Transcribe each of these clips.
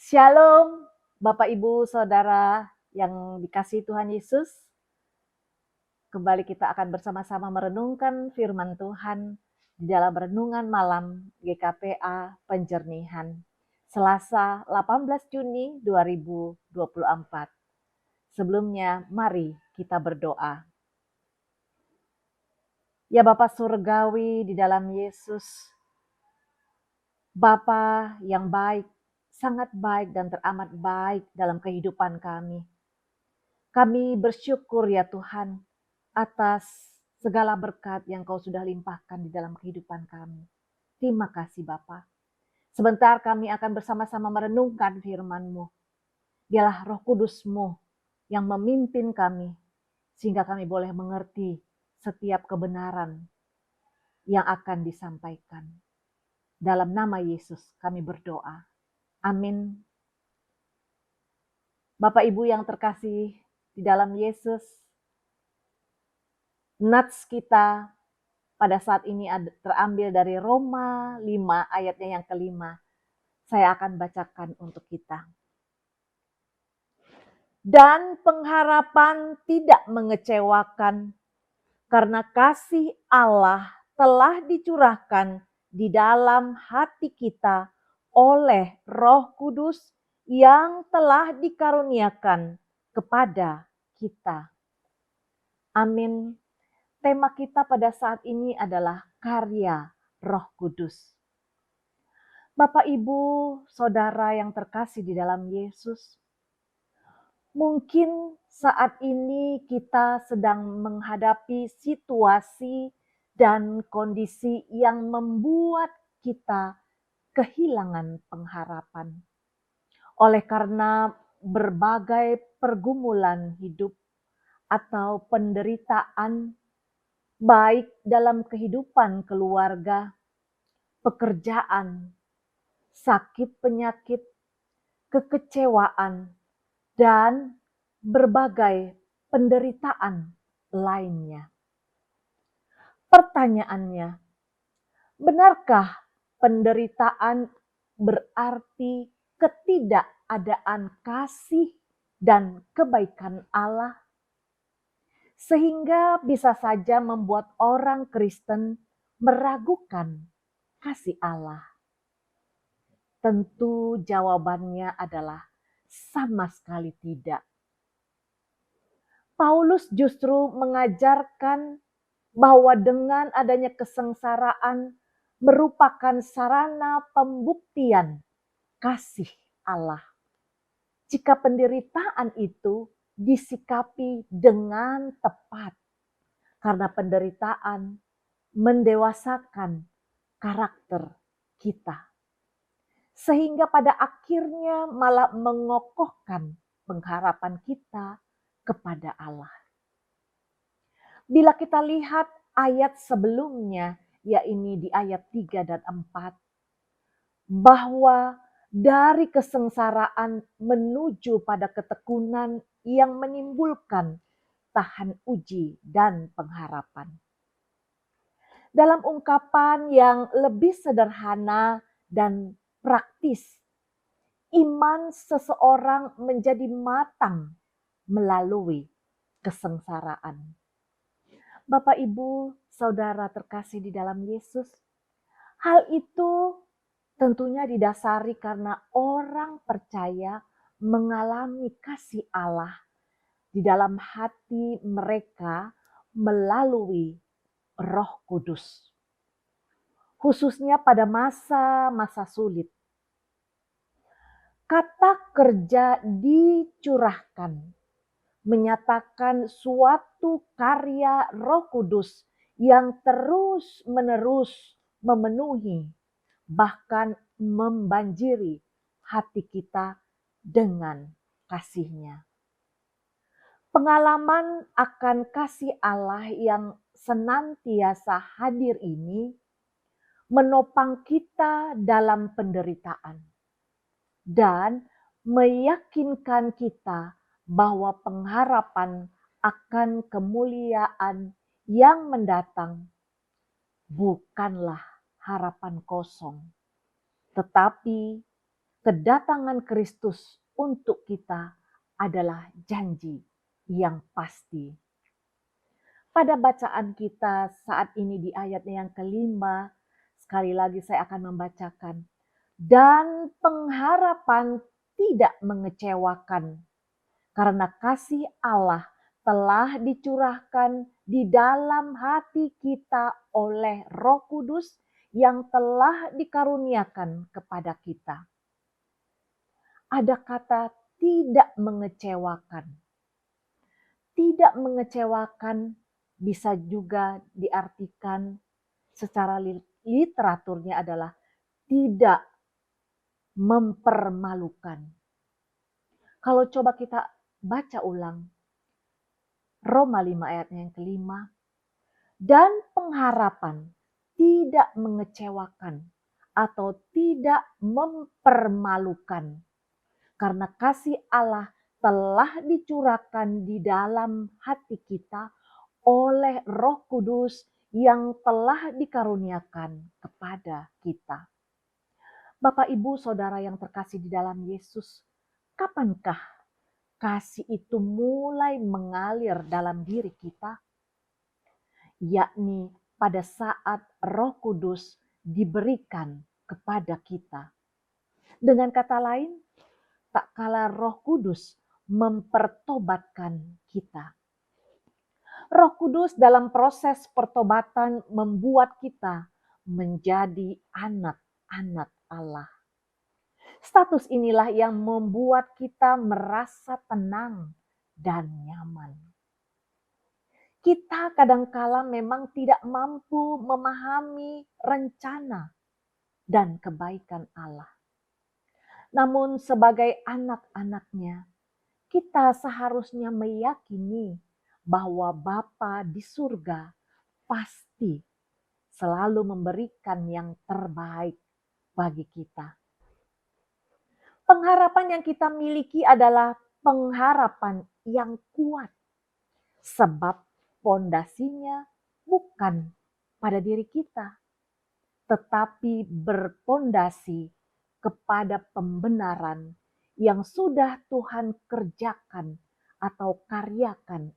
Shalom, Bapak Ibu Saudara yang dikasihi Tuhan Yesus. Kembali kita akan bersama-sama merenungkan firman Tuhan di dalam renungan malam GKPA Penjernihan. Selasa 18 Juni 2024. Sebelumnya mari kita berdoa. Ya Bapa Surgawi di dalam Yesus, Bapa yang baik, sangat baik dan teramat baik dalam kehidupan kami. Kami bersyukur ya Tuhan atas segala berkat yang Kau sudah limpahkan di dalam kehidupan kami. Terima kasih Bapa. Sebentar kami akan bersama-sama merenungkan firman-Mu. Dialah Roh Kudus-Mu yang memimpin kami sehingga kami boleh mengerti setiap kebenaran yang akan disampaikan. Dalam nama Yesus kami berdoa. Amin. Bapak Ibu yang terkasih di dalam Yesus, nats kita pada saat ini terambil dari Roma 5 ayatnya yang kelima. Saya akan bacakan untuk kita. Dan pengharapan tidak mengecewakan karena kasih Allah telah dicurahkan di dalam hati kita oleh Roh Kudus yang telah dikaruniakan kepada kita. Amin. Tema kita pada saat ini adalah karya Roh Kudus. Bapak, Ibu, Saudara yang terkasih di dalam Yesus, mungkin saat ini kita sedang menghadapi situasi dan kondisi yang membuat kita kehilangan pengharapan. Oleh karena berbagai pergumulan hidup atau penderitaan, baik dalam kehidupan keluarga, pekerjaan, sakit penyakit, kekecewaan, dan berbagai penderitaan lainnya. Pertanyaannya, benarkah penderitaan berarti ketidakadaan kasih dan kebaikan Allah? Sehingga bisa saja membuat orang Kristen meragukan kasih Allah. Tentu jawabannya adalah sama sekali tidak. Paulus justru mengajarkan bahwa dengan adanya kesengsaraan merupakan sarana pembuktian kasih Allah. Jika penderitaan itu disikapi dengan tepat, karena penderitaan mendewasakan karakter kita. Sehingga pada akhirnya malah mengokohkan pengharapan kita kepada Allah. Bila kita lihat ayat sebelumnya, yaitu di ayat 3 dan 4, bahwa dari kesengsaraan menuju pada ketekunan yang menimbulkan tahan uji dan pengharapan. Dalam ungkapan yang lebih sederhana dan praktis, iman seseorang menjadi matang melalui kesengsaraan. Bapak, Ibu, Saudara terkasih di dalam Yesus, hal itu tentunya didasari karena orang percaya mengalami kasih Allah di dalam hati mereka melalui Roh Kudus. Khususnya pada masa-masa sulit. Kata kerja dicurahkan, menyatakan suatu karya Roh Kudus yang terus-menerus memenuhi, bahkan membanjiri hati kita dengan kasih-Nya. Pengalaman akan kasih Allah yang senantiasa hadir ini menopang kita dalam penderitaan dan meyakinkan kita bahwa pengharapan akan kemuliaan yang mendatang bukanlah harapan kosong, tetapi kedatangan Kristus untuk kita adalah janji yang pasti. Pada bacaan kita saat ini di ayat yang kelima, sekali lagi saya akan membacakan. Dan pengharapan tidak mengecewakan, karena kasih Allah telah dicurahkan di dalam hati kita oleh Roh Kudus yang telah dikaruniakan kepada kita. Ada kata tidak mengecewakan. Tidak mengecewakan bisa juga diartikan secara literaturnya adalah tidak mempermalukan. Kalau coba kita baca ulang Roma 5 ayat yang kelima, dan pengharapan tidak mengecewakan atau tidak mempermalukan, karena kasih Allah telah dicurahkan di dalam hati kita oleh Roh Kudus yang telah dikaruniakan kepada kita. Bapak, Ibu, Saudara yang terkasih di dalam Yesus, kapankah kasih itu mulai mengalir dalam diri kita? Yakni pada saat Roh Kudus diberikan kepada kita. Dengan kata lain, tak kala Roh Kudus mempertobatkan kita. Roh Kudus dalam proses pertobatan membuat kita menjadi anak-anak Allah. Status inilah yang membuat kita merasa tenang dan nyaman. Kita kadangkala memang tidak mampu memahami rencana dan kebaikan Allah. Namun sebagai anak-anaknya, kita seharusnya meyakini bahwa Bapa di surga pasti selalu memberikan yang terbaik bagi kita. Pengharapan yang kita miliki adalah pengharapan yang kuat, sebab pondasinya bukan pada diri kita, tetapi berpondasi kepada pembenaran yang sudah Tuhan kerjakan atau karyakan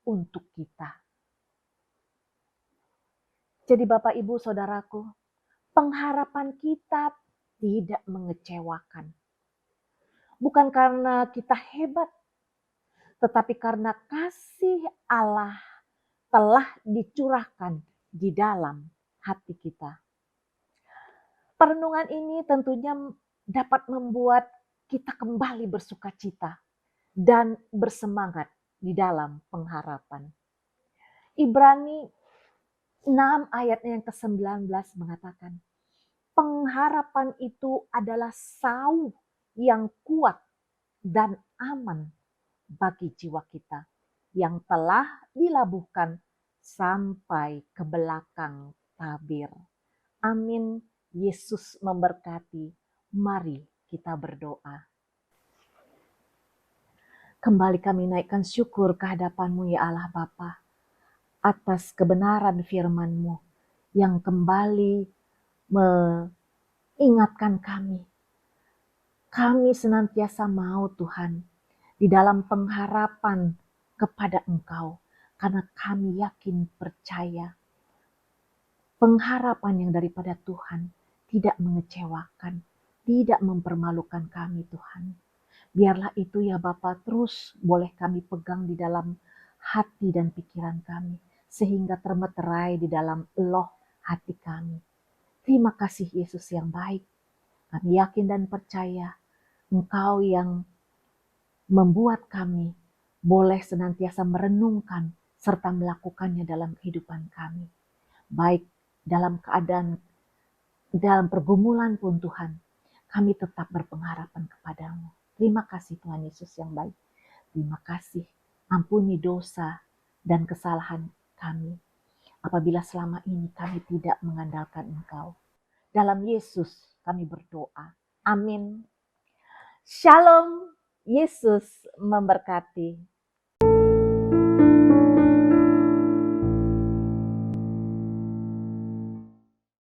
untuk kita. Jadi Bapak, Ibu, Saudaraku, pengharapan kita tidak mengecewakan. Bukan karena kita hebat, tetapi karena kasih Allah telah dicurahkan di dalam hati kita. Perenungan ini tentunya dapat membuat kita kembali bersuka cita dan bersemangat di dalam pengharapan. Ibrani 6 ayat yang ke-19 mengatakan, pengharapan itu adalah sauh yang kuat dan aman bagi jiwa kita yang telah dilabuhkan sampai ke belakang tabir. Amin. Yesus memberkati. Mari kita berdoa. Kembali kami naikkan syukur kehadapan-Mu ya Allah Bapa, atas kebenaran firman-Mu yang kembali mengingatkan kami. Kami senantiasa mau Tuhan di dalam pengharapan kepada Engkau, karena kami yakin percaya pengharapan yang daripada Tuhan tidak mengecewakan, tidak mempermalukan kami Tuhan. Biarlah itu ya Bapa terus boleh kami pegang di dalam hati dan pikiran kami, sehingga termeterai di dalam eloh hati kami. Terima kasih Yesus yang baik. Kami yakin dan percaya Engkau yang membuat kami boleh senantiasa merenungkan serta melakukannya dalam kehidupan kami. Baik dalam keadaan, dalam pergumulan pun Tuhan, kami tetap berpengharapan kepadamu. Terima kasih Tuhan Yesus yang baik. Terima kasih, ampuni dosa dan kesalahan kami. Apabila selama ini kami tidak mengandalkan Engkau. Dalam Yesus kami berdoa. Amin. Shalom, Yesus memberkati.